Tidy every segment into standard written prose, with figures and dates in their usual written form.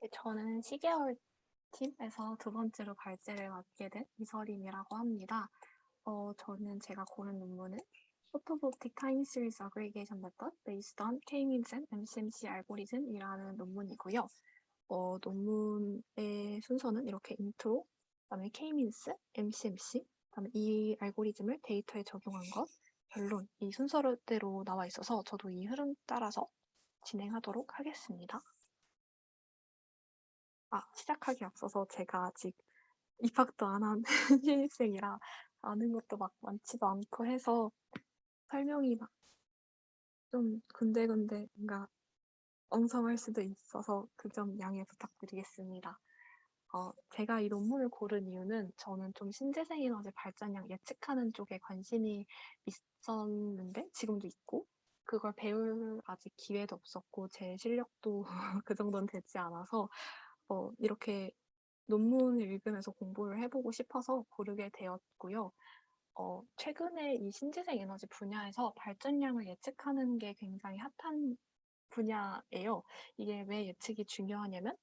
네, 저는 시계월 팀에서 두 번째로 발제를 맡게 된 이설임이라고 합니다. 저는 제가 고른 논문은 Photovoltaic Time Series Aggregation Method Based on K-means and MCMC Algorithm이라는 논문이고요. 논문의 순서는 이렇게 인트로, 그다음에 K-means, MCMC, 그다음에 이 알고리즘을 데이터에 적용한 것, 결론, 이 순서대로 나와 있어서 저도 이 흐름 따라서 진행하도록 하겠습니다. 시작하기 앞서서 제가 아직 입학도 안 한 신입생이라 아는 것도 막 많지도 않고 해서 설명이 막 좀 군데군데 뭔가 엉성할 수도 있어서 그 점 양해 부탁드리겠습니다. 제가 이 논문을 고른 이유는 저는 좀 신재생 에너지 발전량 예측하는 쪽에 관심이 있었는데 지금도 있고 그걸 배울 아직 기회도 없었고 제 실력도 그 정도는 되지 않아서 이렇게 논문을 읽으면서 공부를 해보고 싶어서 고르게 되었고요. 최근에 이 신재생 에너지 분야에서 발전량을 예측하는 게 굉장히 핫한 분야예요. 이게 왜 예측이 중요하냐면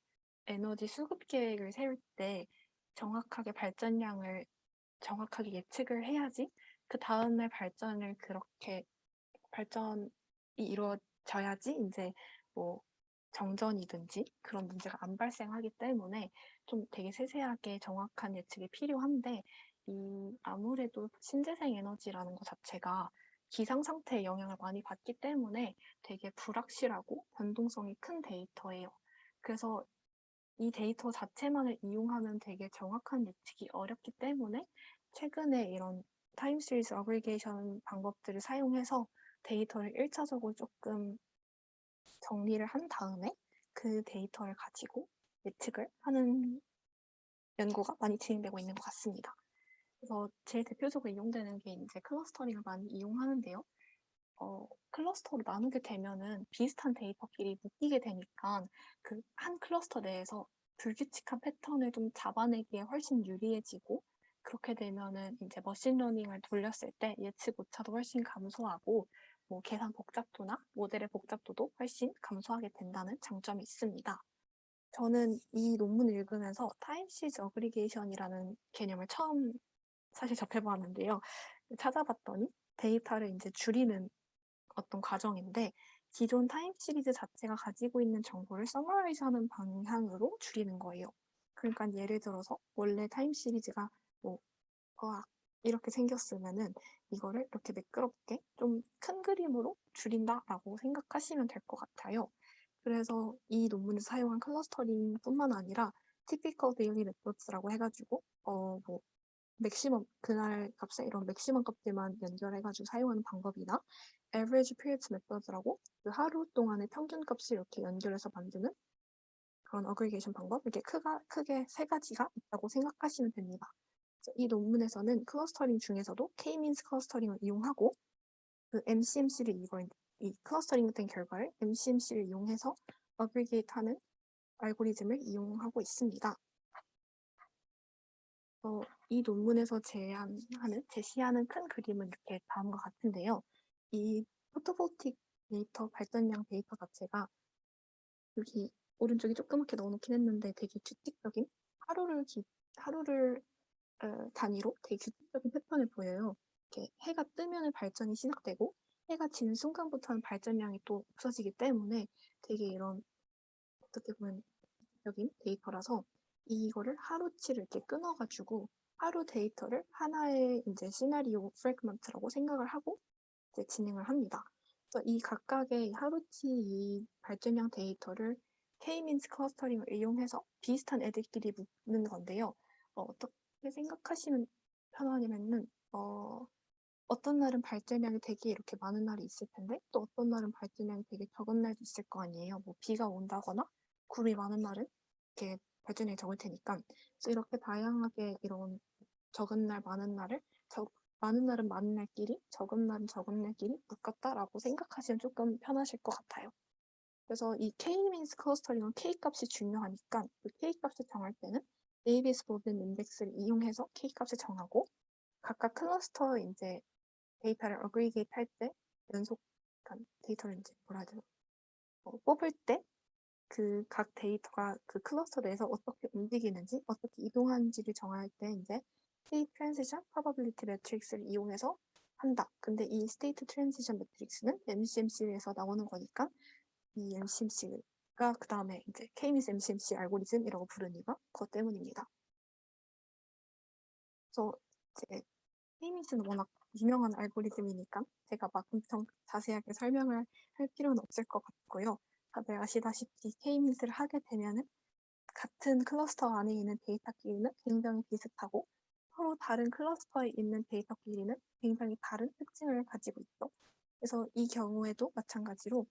에너지 수급 계획을 세울 때 정확하게 발전량을 정확하게 예측을 해야지 그 다음날 발전이 이루어져야지 이제 뭐 정전이든지 그런 문제가 안 발생하기 때문에 좀 되게 세세하게 정확한 예측이 필요한데 아무래도 신재생 에너지라는 것 자체가 기상 상태에 영향을 많이 받기 때문에 되게 불확실하고 변동성이 큰 데이터예요. 그래서 이 데이터 자체만을 이용하면 되게 정확한 예측이 어렵기 때문에 최근에 이런 타임 시리즈 어그리게이션 방법들을 사용해서 데이터를 1차적으로 조금 정리를 한 다음에 그 데이터를 가지고 예측을 하는 연구가 많이 진행되고 있는 것 같습니다. 그래서 제일 대표적으로 이용되는 게 이제 클러스터링을 많이 이용하는데요. 클러스터로 나누게 되면은 비슷한 데이터끼리 묶이게 되니까 그 한 클러스터 내에서 불규칙한 패턴을 좀 잡아내기에 훨씬 유리해지고 그렇게 되면은 이제 머신러닝을 돌렸을 때 예측 오차도 훨씬 감소하고 뭐 계산 복잡도나 모델의 복잡도도 훨씬 감소하게 된다는 장점이 있습니다. 저는 이 논문을 읽으면서 타임 시리즈 어그리게이션이라는 개념을 처음 사실 접해보았는데요. 찾아봤더니 데이터를 이제 줄이는 어떤 과정인데 기존 타임 시리즈 자체가 가지고 있는 정보를 서머라이즈하는 방향으로 줄이는 거예요. 그러니까 예를 들어서 원래 타임 시리즈가 뭐 이렇게 생겼으면은 이거를 이렇게 매끄럽게 좀 큰 그림으로 줄인다라고 생각하시면 될 것 같아요. 그래서 이 논문에서 사용한 클러스터링뿐만 아니라 typical daily methods라고 해가지고 뭐 맥시멈 그날 값에 이런 맥시멈 값들만 연결해가지고 사용하는 방법이나 average periods method라고 그 하루 동안의 평균 값을 이렇게 연결해서 만드는 그런 어그리게이션 방법 이렇게 크게 세 가지가 있다고 생각하시면 됩니다. 이 논문에서는 클러스터링 중에서도 K-means 클러스터링을 이용하고 그 MCMC를 이 클러스터링 된 결과를 MCMC를 이용해서 어그리게이트하는 알고리즘을 이용하고 있습니다. 이 논문에서 제시하는 큰 그림은 이렇게 다음과 같은데요. 이 포토볼틱 데이터 발전량 데이터 자체가 여기 오른쪽에 조그맣게 넣어놓긴 했는데 되게 규칙적인 하루를 단위로 되게 규칙적인 패턴을 보여요. 이렇게 해가 뜨면 발전이 시작되고 해가 지는 순간부터는 발전량이 또 없어지기 때문에 되게 이런 어떻게 보면 여긴 데이터라서 이거를 하루치를 이렇게 끊어가지고 하루 데이터를 하나의 이제 시나리오 프래그먼트라고 생각을 하고 이제 진행을 합니다. 그래서 이 각각의 하루치 이 발전량 데이터를 K-means 클러스터링을 이용해서 비슷한 애들끼리 묶는 건데요. 어떻게 생각하시면 편하냐면은 어떤 날은 발전량이 되게 이렇게 많은 날이 있을 텐데 또 어떤 날은 발전량이 되게 적은 날도 있을 거 아니에요. 뭐 비가 온다거나 구름이 많은 날은 이렇게 발전량이 적을 테니까. 그래서 이렇게 다양하게 이런 적은 날, 많은 날은 많은 날끼리, 적은 날은 적은 날끼리 묶었다라고 생각하시면 조금 편하실 것 같아요. 그래서 이 K-means 클러스터링은 K-값이 중요하니까 그 K-값을 정할 때는 데이비스 보든 인덱스를 이용해서 K-값을 정하고 각각 클러스터 이제 데이터를 어그리게이트 할 때 데이터를 이제 뭐라 해야 되나 뽑을 때 그 각 데이터가 그 클러스터 내에서 어떻게 움직이는지, 어떻게 이동하는지를 정할 때 이제 state transition probability matrix를 이용해서 한다. 근데 이 state transition matrix는 MCMC에서 나오는 거니까 이 MCMC가 그 다음에 이제 K-means MCMC 알고리즘이라고 부르는 이유가 그것 때문입니다. 그래서 이제 K-means는 워낙 유명한 알고리즘이니까 제가 막 엄청 자세하게 설명을 할 필요는 없을 것 같고요. 다들 아시다시피 K-means를 하게 되면은 같은 클러스터 안에 있는 데이터끼리는 굉장히 비슷하고 서로 다른 클러스터에 있는 데이터끼리는 굉장히 다른 특징을 가지고 있죠. 그래서 이 경우에도 마찬가지로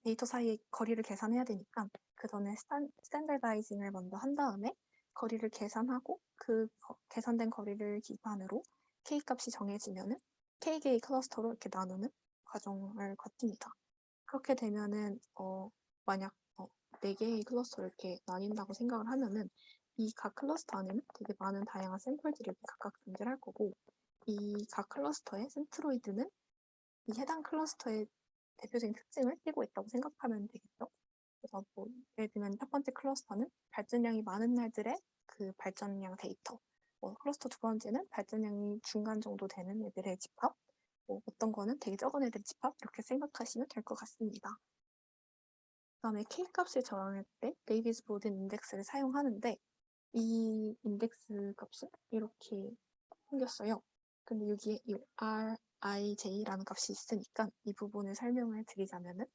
데이터 사이의 거리를 계산해야 되니까 그 전에 스탠더다이징을 먼저 한 다음에 거리를 계산하고 그 계산된 거리를 기반으로 K 값이 정해지면은 K개의 클러스터로 이렇게 나누는 과정을 거칩니다. 그렇게 되면은 만약 4개의 클러스터를 이렇게 나뉜다고 생각을 하면은 이 각 클러스터 안에는 되게 많은 다양한 샘플들이 각각 존재할 거고 이 각 클러스터의 센트로이드는 이 해당 클러스터의 대표적인 특징을 띠고 있다고 생각하면 되겠죠. 그래서 뭐 예를 들면 첫 번째 클러스터는 발전량이 많은 날들의 그 발전량 데이터, 클러스터 두 번째는 발전량이 중간 정도 되는 애들의 집합, 어떤 거는 되게 적은 애들의 집합 이렇게 생각하시면 될 것 같습니다. 그다음에 K값을 정할 때 데이비스 보든 인덱스를 사용하는데 이 인덱스 값은 이렇게 생겼어요. 근데 여기에 이 RIJ라는 값이 있으니까 이 부분을 설명을 드리자면은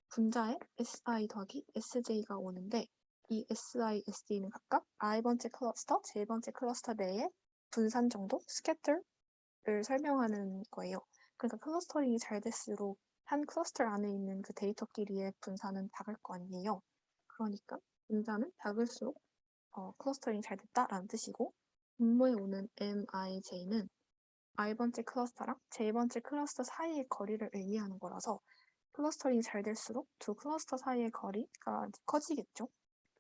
분자에 SI 더하기 SJ가 오는데 이 SI, SJ는 각각 I번째 클러스터, J번째 클러스터 내에 분산 정도, 스캐터를 설명하는 거예요. 그러니까 클러스터링이 잘 될수록 한 클러스터 안에 있는 그 데이터끼리의 분산은 작을 거 아니에요. 그러니까 분자는 작을수록 클러스터링이 잘 됐다라는 뜻이고 분모에 오는 MIJ는 I번째 클러스터랑 J번째 클러스터 사이의 거리를 의미하는 거라서 클러스터링이 잘 될수록 두 클러스터 사이의 거리가 커지겠죠.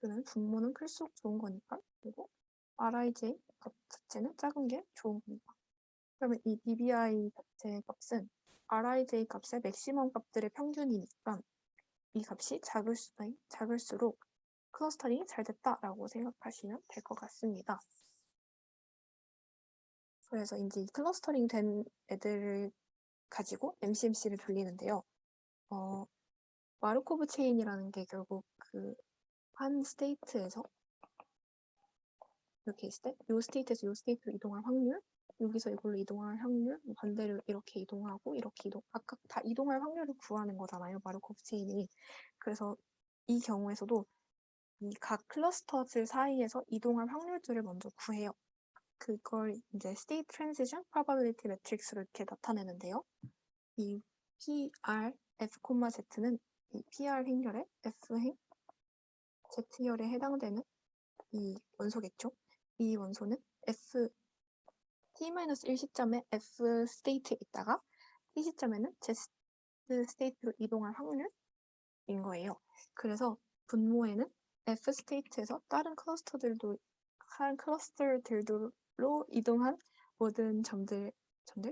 그러면 분모는 클수록 좋은 거니까. 그리고 RIJ 값 자체는 작은 게 좋은 겁니다. 그러면 이 DBI 자체의 값은 RIJ 값의 맥시멈 값들의 평균이니까 이 값이 작을수록 클러스터링이 잘 됐다라고 생각하시면 될 것 같습니다. 그래서 이제 클러스터링 된 애들을 가지고 MCMC를 돌리는데요. 마르코브 체인이라는 게 결국 그 한 스테이트에서 이렇게 있을 때, 요 스테이트에서 요 스테이트로 이동할 확률, 여기서 이걸로 이동할 확률, 반대로 이렇게 이동하고 이렇게 각각 다 이동할 확률을 구하는 거잖아요. 마르코브 체인이. 그래서 이 경우에서도 이 각 클러스터들 사이에서 이동할 확률들을 먼저 구해요. 그걸 이제 State Transition Probability Matrix로 이렇게 나타내는데요. 이 PR, F, Z는 이 PR 행렬의 F행, Z열에 해당되는 이 원소겠죠. 이 원소는 F, T-1 시점에 F 스테이트에 있다가 T 시점에는 Z 스테이트로 이동할 확률인 거예요. 그래서 분모에는 F 스테이트에서 다른 클러스터들로 이동한 모든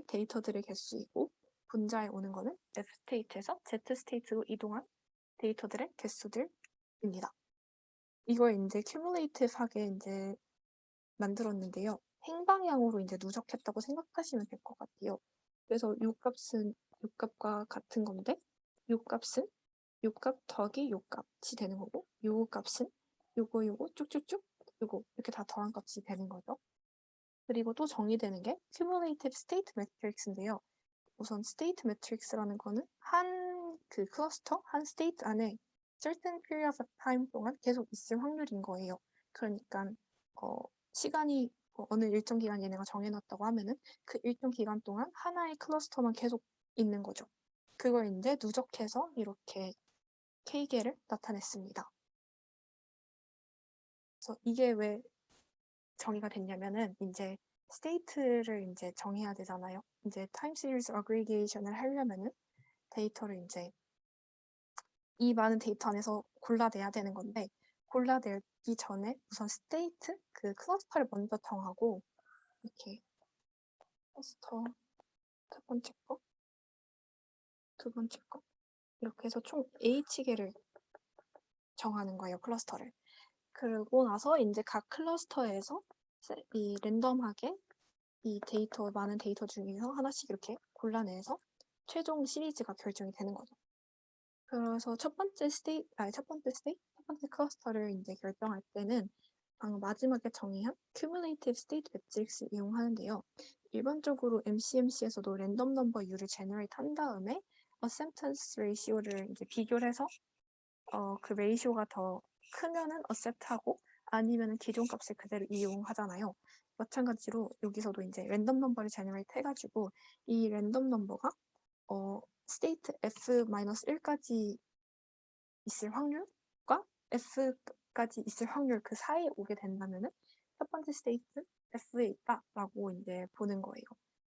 데이터들의 개수이고 분자에 오는 거는 F 스테이트에서 Z 스테이트로 이동한 데이터들의 개수들입니다. 이걸 이제 큐뮬레이티브하게 이제 만들었는데요. 행방향으로 이제 누적했다고 생각하시면 될 것 같아요. 그래서 요 값은 요 값과 같은 건데 요 값은 요 값 더하기 요 값이 되는 거고 요 값은 요거 쭉쭉쭉 요거 이렇게 다 더한 값이 되는 거죠. 그리고 또 정의되는 게 cumulative state matrix인데요. 우선 state matrix라는 거는 한 그 클러스터, 한 state 안에 certain period of time 동안 계속 있을 확률인 거예요. 그러니까 시간이 어느 일정 기간 얘네가 정해놨다고 하면은 그 일정 기간 동안 하나의 클러스터만 계속 있는 거죠. 그걸 이제 누적해서 이렇게 K개를 나타냈습니다. 그래서 이게 왜 정의가 됐냐면은 이제 스테이트를 이제 정해야 되잖아요. 이제 타임 시리즈 어그리게이션을 하려면은 데이터를 이제 이 많은 데이터 안에서 골라내야 되는 건데 골라내기 전에 우선 스테이트 그 클러스터를 먼저 정하고 이렇게 클러스터 첫 번째 거, 두 번째 거, 이렇게 해서 총 H개를 정하는 거예요, 클러스터를. 그러고 나서 이제 각 클러스터에서 이 랜덤하게 이 데이터, 많은 데이터 중에서 하나씩 이렇게 골라내서 최종 시리즈가 결정이 되는 거죠. 그래서 첫 번째 클러스터를 이제 결정할 때는 방금 마지막에 정의한 Cumulative State Matrix 이용하는데요. 일반적으로 MCMC에서도 랜덤 넘버 U를 제너레이트 한 다음에 Acceptance Ratio를 이제 비교를 해서 그 레이쇼가 더 크면은 accept하고 아니면은 기존 값을 그대로 이용하잖아요. 마찬가지로 여기서도 이제 랜덤 넘버를 제너레이트 해가지고 이 랜덤 넘버가 스테이트 F-1까지 있을 확률과 F까지 있을 확률 그 사이에 오게 된다면은 첫 번째 스테이트 F에 있다라고 이제 보는 거예요.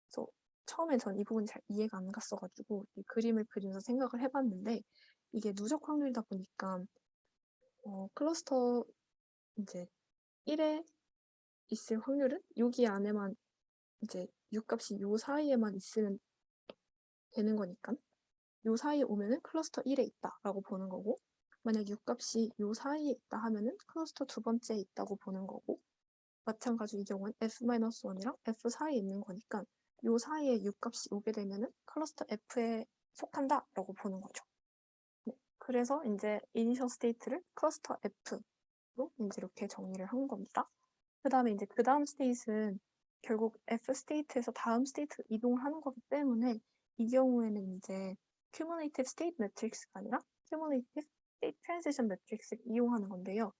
그래서 처음에 전 이 부분이 잘 이해가 안 갔어가지고 이 그림을 그리면서 생각을 해봤는데 이게 누적 확률이다 보니까 클러스터 이제 1에 있을 확률은 여기 안에만 이제 U 값이 요 사이에만 있으면 되는 거니까 요 사이에 오면은 클러스터 1에 있다라고 보는 거고 만약 U 값이 요 사이에 있다 하면은 클러스터 두 번째에 있다고 보는 거고 마찬가지로 이 경우는 F-1이랑 F 사이에 있는 거니까 요 사이에 U 값이 오게 되면은 클러스터 F에 속한다라고 보는 거죠. 네. 그래서 이제 이니셜 스테이트를 클러스터 F로 이제 이렇게 정의를 한 겁니다. 그 다음에 이제 그 다음 스테이트는 결국 F 스테이트에서 다음 스테이트 이동을 하는 거기 때문에 이 경우에는 이제 Cumulative State Matrix가 아니라 Cumulative State Transition Matrix를 이용하는 건데요.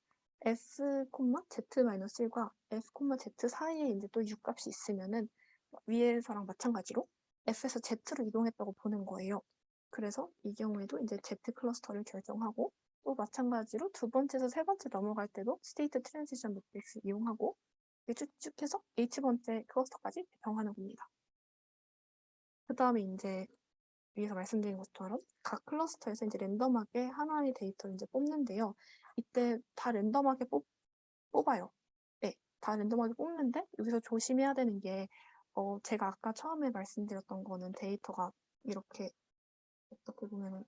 F, Z-1과 F, Z 사이에 이제 또 U 값이 있으면은 위에서랑 마찬가지로 F에서 Z로 이동했다고 보는 거예요. 그래서 이 경우에도 이제 Z 클러스터를 결정하고 또 마찬가지로 두 번째에서 세 번째 넘어갈 때도 스테이트 트랜지션 매트릭스 이용하고 쭉쭉 해서 H번째 클러스터까지 정하는 겁니다. 그 다음에 이제 위에서 말씀드린 것처럼 각 클러스터에서 이제 랜덤하게 하나의 데이터를 이제 뽑는데요. 이때 다 랜덤하게 뽑아요. 네, 다 랜덤하게 뽑는데 여기서 조심해야 되는 게 제가 아까 처음에 말씀드렸던 거는 데이터가 이렇게 어떻게 보면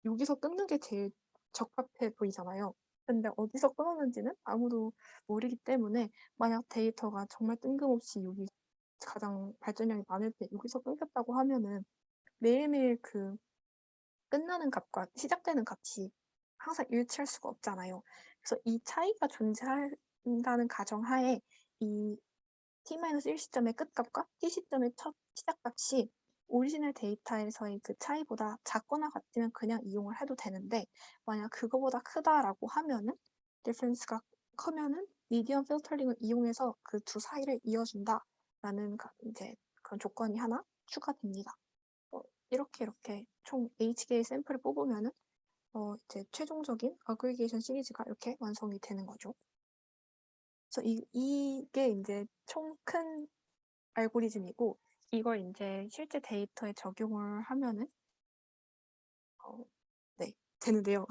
여기서 끊는 게 제일 적합해 보이잖아요. 근데 어디서 끊었는지는 아무도 모르기 때문에 만약 데이터가 정말 뜬금없이 여기 가장 발전량이 많을 때 여기서 끊겼다고 하면은 매일매일 그 끝나는 값과 시작되는 값이 항상 일치할 수가 없잖아요. 그래서 이 차이가 존재한다는 가정하에 이 t-1 시점의 끝값과 t 시점의 첫 시작값이 오리지널 데이터에서의 그 차이보다 작거나 같으면 그냥 이용을 해도 되는데 만약 그거보다 크다라고 하면은 디퍼런스가 크면은 미디엄 필터링을 이용해서 그 두 사이를 이어준다라는 이제 그런 조건이 하나 추가됩니다. 이렇게 총 H개의 샘플을 뽑으면은 이제 최종적인 어그리게이션 시리즈가 이렇게 완성이 되는 거죠. 그래서 이게 이제 총 큰 알고리즘이고 이걸 이제 실제 데이터에 적용을 하면은 네, 되는데요.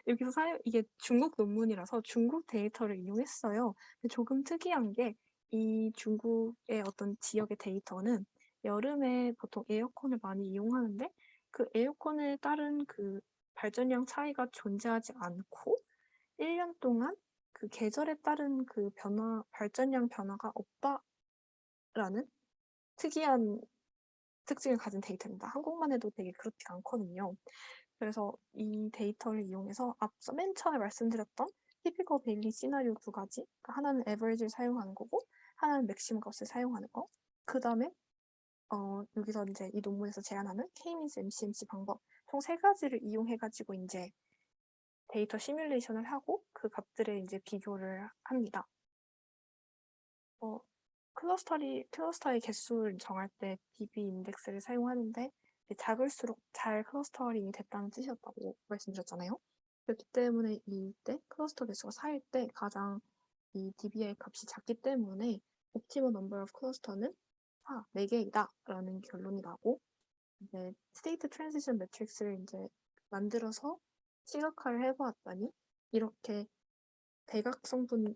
여기서 이게 중국 논문이라서 중국 데이터를 이용했어요. 근데 조금 특이한 게 이 중국의 어떤 지역의 데이터는 여름에 보통 에어컨을 많이 이용하는데 그 에어컨에 따른 그 발전량 차이가 존재하지 않고 1년 동안 그 계절에 따른 그 발전량 변화가 없다라는 특이한 특징을 가진 데이터입니다. 한국만 해도 되게 그렇지 않거든요. 그래서 이 데이터를 이용해서 앞서 맨 처음에 말씀드렸던 티피컬 데일리 시나리오 두 가지, 그러니까 하나는 에버리지를 사용하는 거고 하나는 맥시멈 값을 사용하는 거. 그 다음에 여기서 이제 이 논문에서 제안하는 K-means MCMC 방법 총 세 가지를 이용해가지고 이제 데이터 시뮬레이션을 하고 그 값들을 이제 비교를 합니다. 클러스터의 개수를 정할 때 DB 인덱스를 사용하는데 작을수록 잘 클러스터링이 됐다는 뜻이었다고 말씀드렸잖아요. 그렇기 때문에 이때 클러스터 개수가 쌓일 때 가장 이 DB의 값이 작기 때문에 옵티멀 넘버 오브 클러스터는 4개이다 라는 결론이 나고 이제 스테이트 트랜지션 매트릭스를 이제 만들어서 시각화를 해보았더니 이렇게 대각성분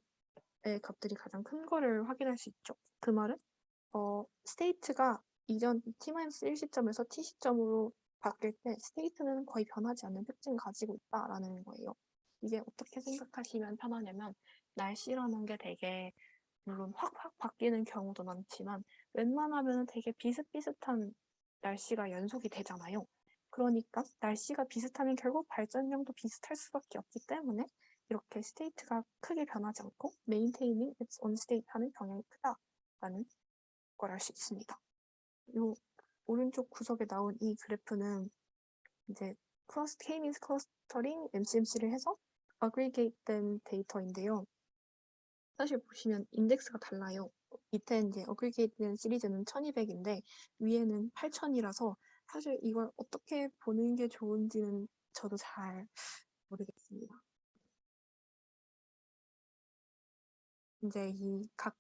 의 값들이 가장 큰 거를 확인할 수 있죠. 그 말은 스테이트가 이전 t-1 시점에서 t 시점으로 바뀔 때 스테이트는 거의 변하지 않는 특징을 가지고 있다라는 거예요. 이게 어떻게 생각하시면 편하냐면 날씨라는 게 되게 물론 확확 바뀌는 경우도 많지만 웬만하면 되게 비슷비슷한 날씨가 연속이 되잖아요. 그러니까 날씨가 비슷하면 결국 발전량도 비슷할 수밖에 없기 때문에 이렇게 스테이트가 크게 변하지 않고 maintaining its own state 하는 경향이 크다라는 걸 알 수 있습니다. 이 오른쪽 구석에 나온 이 그래프는 이제 K-means clustering MCMC를 해서 aggregate 된 데이터인데요. 사실 보시면 인덱스가 달라요. 밑에 이제 aggregate 된 시리즈는 1200인데 위에는 8000이라서 사실 이걸 어떻게 보는 게 좋은지는 저도 잘 모르겠습니다. 이제 각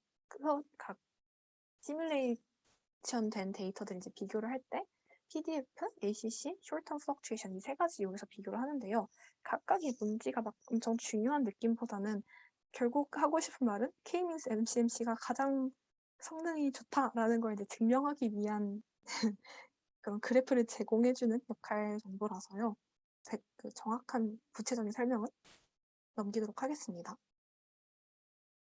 시뮬레이션 된 데이터들 이제 비교를 할 때 PDF, ACC, Short-term fluctuation 이 세 가지 여기서 비교를 하는데요. 각각의 문제가 막 엄청 중요한 느낌보다는 결국 하고 싶은 말은 K-means MCMC가 가장 성능이 좋다라는 걸 이제 증명하기 위한 그런 그래프를 제공해주는 역할 정도라서요. 그 정확한 구체적인 설명은 넘기도록 하겠습니다.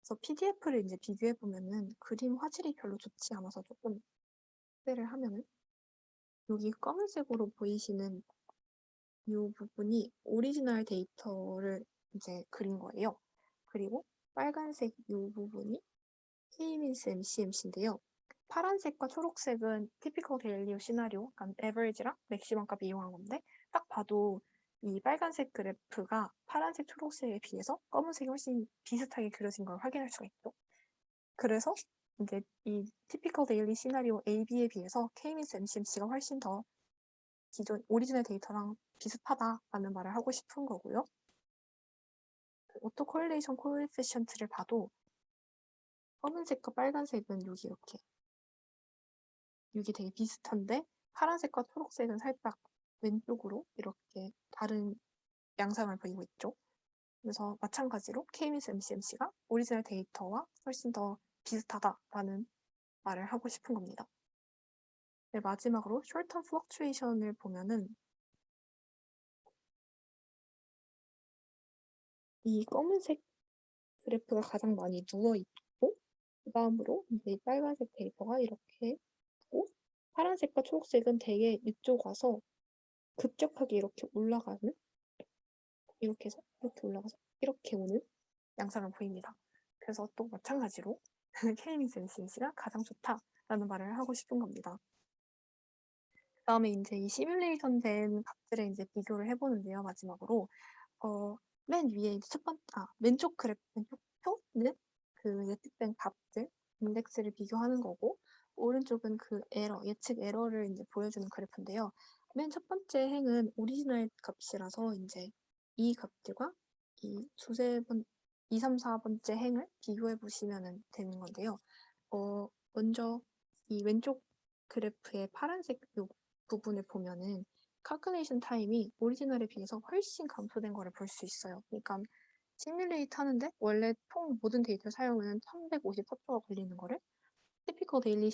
그래서 PDF를 이제 비교해 보면은 그림 화질이 별로 좋지 않아서 조금 확대를 하면은 여기 검은색으로 보이시는 이 부분이 오리지널 데이터를 이제 그린 거예요. 그리고 빨간색 이 부분이 K-means MCMC인데요. 파란색과 초록색은 typical daily 시나리오, 그러니까 average랑 맥시멈 값 이용한 건데 딱 봐도 이 빨간색 그래프가 파란색, 초록색에 비해서 검은색이 훨씬 비슷하게 그려진 걸 확인할 수가 있죠. 그래서 이제 이 typical daily 시나리오 AB에 비해서 K-means MCMC가 훨씬 더 기존 오리지널 데이터랑 비슷하다라는 말을 하고 싶은 거고요. 오토 코릴레이션 코에피션트를 봐도 검은색과 빨간색은 여기 되게 비슷한데 파란색과 초록색은 살짝 왼쪽으로 이렇게 다른 양상을 보이고 있죠. 그래서 마찬가지로 K-means MCMC가 오리지널 데이터와 훨씬 더 비슷하다라는 말을 하고 싶은 겁니다. 네, 마지막으로 short-term fluctuation을 보면은 이 검은색 그래프가 가장 많이 누워 있고 그 다음으로 이제 빨간색 데이터가 이렇게 있고 파란색과 초록색은 되게 이쪽 와서 급격하게 이렇게 올라가는 이렇게 해서 이렇게 올라가서 이렇게 오는 양상을 보입니다. 그래서 또 마찬가지로 K-means MCMC가 가장 좋다라는 말을 하고 싶은 겁니다. 그 다음에 이제 이 시뮬레이션 된 값들에 이제 비교를 해보는데요. 마지막으로 맨 위에 왼쪽 표는 그 예측된 값들 인덱스를 비교하는 거고 오른쪽은 그 예측 에러를 이제 보여주는 그래프인데요. 맨 첫 번째 행은 오리지널 값이라서 이제 이 값들과 이 2, 3, 4번째 행을 비교해 보시면 되는 건데요. 먼저 이 왼쪽 그래프의 파란색 부분을 보면은 calculation 타임이 오리지널에 비해서 훨씬 감소된 거를 볼 수 있어요. 그러니까 시뮬레이트 하는데 원래 모든 데이터를 사용하면 1154초가 걸리는 거를 typical daily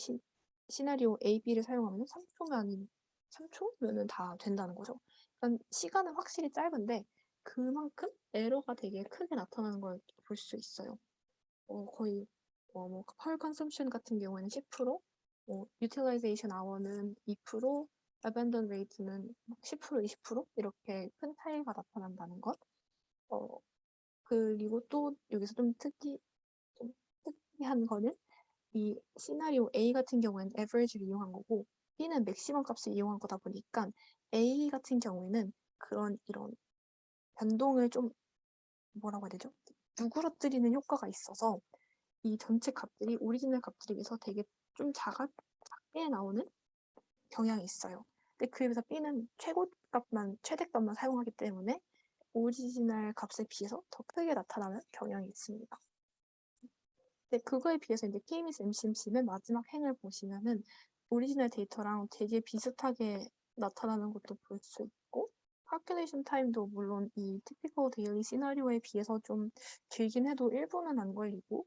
시나리오 AB를 사용하면 3초면 아닌 3초면은 다 된다는 거죠. 그러니까 시간은 확실히 짧은데 그만큼 에러가 되게 크게 나타나는 걸 볼 수 있어요. 거의 파월 컨섬션 같은 경우에는 10%, utilization hour는 2%, abandon rate는 10%, 20% 이렇게 큰 차이가 나타난다는 것. 그리고 또 여기서 좀 특이한 거는 이 시나리오 A 같은 경우에는 average를 이용한 거고 B는 맥시멈 값을 이용한 거다 보니까 A 같은 경우에는 이런 변동을 좀 뭐라고 해야 되죠? 누그러뜨리는 효과가 있어서 이 전체 값들이 오리지널 값들에 비해서 되게 좀 작게 나오는 경향이 있어요. 근데 그에 비해서 B는 최대값만 사용하기 때문에 오리지널 값에 비해서 더 크게 나타나는 경향이 있습니다. 근데 그거에 비해서 이제 KMS MCMC는 마지막 행을 보시면은 오리지널 데이터랑 되게 비슷하게 나타나는 것도 볼 수 있고 calculation 타임도 물론 이 typical daily 시나리오에 비해서 좀 길긴 해도 1분은 안 걸리고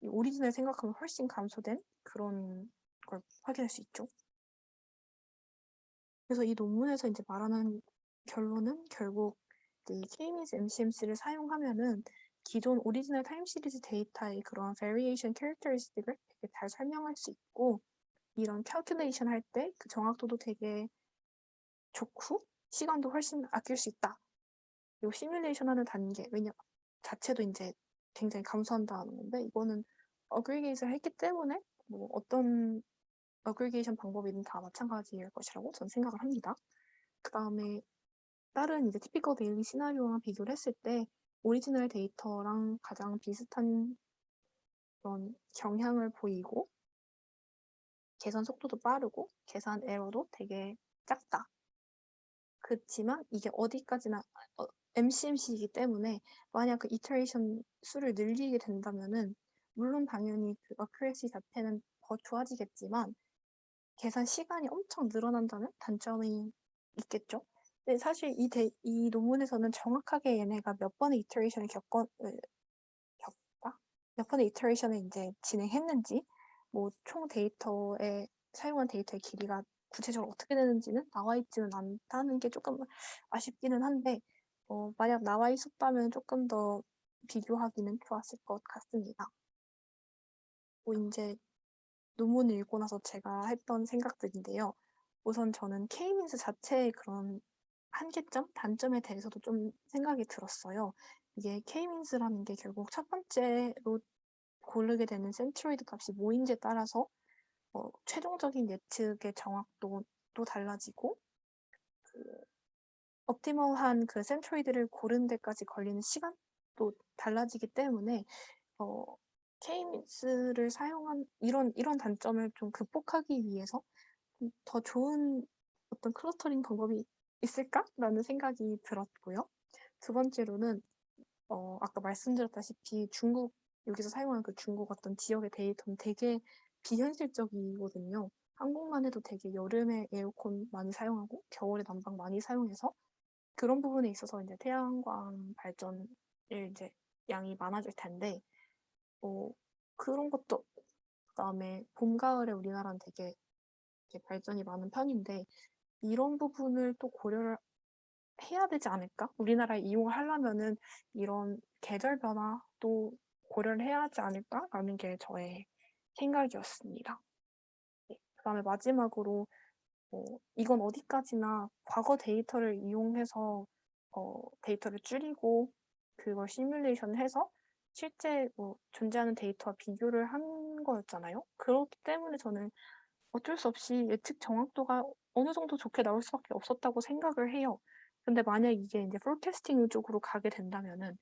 이 오리지널 생각하면 훨씬 감소된 그런 걸 확인할 수 있죠. 그래서 이 논문에서 이제 말하는 결론은 결국 이 K-means MCMC를 사용하면은 기존 오리지널 타임 시리즈 데이터의 그런 variation characteristic을 되게 잘 설명할 수 있고 이런 calculation 할 때 그 정확도도 되게 좋고 시간도 훨씬 아낄 수 있다. 그리고 시뮬레이션 하는 단계 왜냐 자체도 이제 굉장히 감소한다는 건데 이거는 어그리게이션을 했기 때문에 뭐 어떤 어그리게이션 방법이든 다 마찬가지일 것이라고 저는 생각을 합니다. 그 다음에 다른 이제 티피컬 데일리 시나리오랑 비교를 했을 때 오리지널 데이터랑 가장 비슷한 그런 경향을 보이고 계산 속도도 빠르고 계산 에러도 되게 작다. 그렇지만 이게 어디까지나 MCMC이기 때문에 만약 그 이터레이션 수를 늘리게 된다면은 물론 당연히 그 어큐레시 자체는 더 좋아지겠지만 계산 시간이 엄청 늘어난다는 단점이 있겠죠. 근데 사실 이 논문에서는 정확하게 얘네가 몇 번의 이터레이션을 겪다? 몇 번의 이터레이션을 이제 진행했는지, 뭐 총 데이터에 사용한 데이터의 길이가 구체적으로 어떻게 되는지는 나와 있지는 않다는 게 조금 아쉽기는 한데, 만약 나와 있었다면 조금 더 비교하기는 좋았을 것 같습니다. 뭐 이제 논문을 읽고 나서 제가 했던 생각들인데요. 우선 저는 K-means 자체의 그런 한계점, 단점에 대해서도 좀 생각이 들었어요. 이게 K-means라는 게 결국 첫 번째로 고르게 되는 센트로이드 값이 뭐인지에 따라서 최종적인 예측의 정확도도 달라지고 그 옵티멀한 그 센트로이드를 고르는 데까지 걸리는 시간도 달라지기 때문에 K-means를 사용한 이런 단점을 좀 극복하기 위해서 더 좋은 어떤 클러스터링 방법이 있을까라는 생각이 들었고요. 두 번째로는 아까 말씀드렸다시피 중국 여기서 사용하는 그 중국 어떤 지역의 데이터는 되게 비현실적이거든요. 한국만 해도 되게 여름에 에어컨 많이 사용하고 겨울에 난방 많이 사용해서 그런 부분에 있어서 이제 태양광 발전을 이제 양이 많아질 텐데 그런 것도 그다음에 봄, 가을에 우리나라는 되게 발전이 많은 편인데 이런 부분을 또 고려를 해야 되지 않을까? 우리나라에 이용을 하려면은 이런 계절 변화도 고려를 해야 하지 않을까라는 게 저의 생각이었습니다. 네. 그다음에 마지막으로 이건 어디까지나 과거 데이터를 이용해서 데이터를 줄이고 그걸 시뮬레이션 해서 실제 뭐 존재하는 데이터와 비교를 한 거였잖아요. 그렇기 때문에 저는 어쩔 수 없이 예측 정확도가 어느 정도 좋게 나올 수밖에 없었다고 생각을 해요. 근데 만약 이게 이제 포캐스팅 쪽으로 가게 된다면은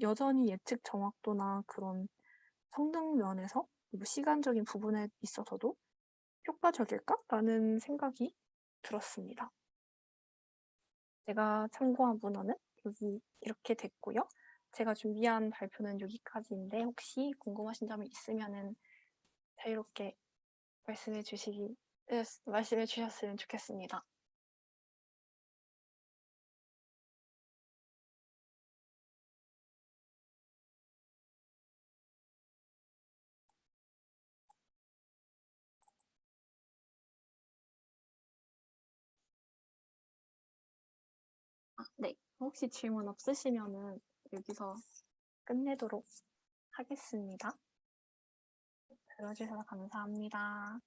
여전히 예측 정확도나 그런 성능 면에서 뭐 시간적인 부분에 있어서도 효과적일까라는 생각이 들었습니다. 제가 참고한 문헌은 여기 이렇게 됐고요. 제가 준비한 발표는 여기까지인데 혹시 궁금하신 점이 있으면은 자유롭게 말씀해 주셨으면 좋겠습니다. 네, 혹시 질문 없으시면은 여기서 끝내도록 하겠습니다. 들어주셔서 감사합니다.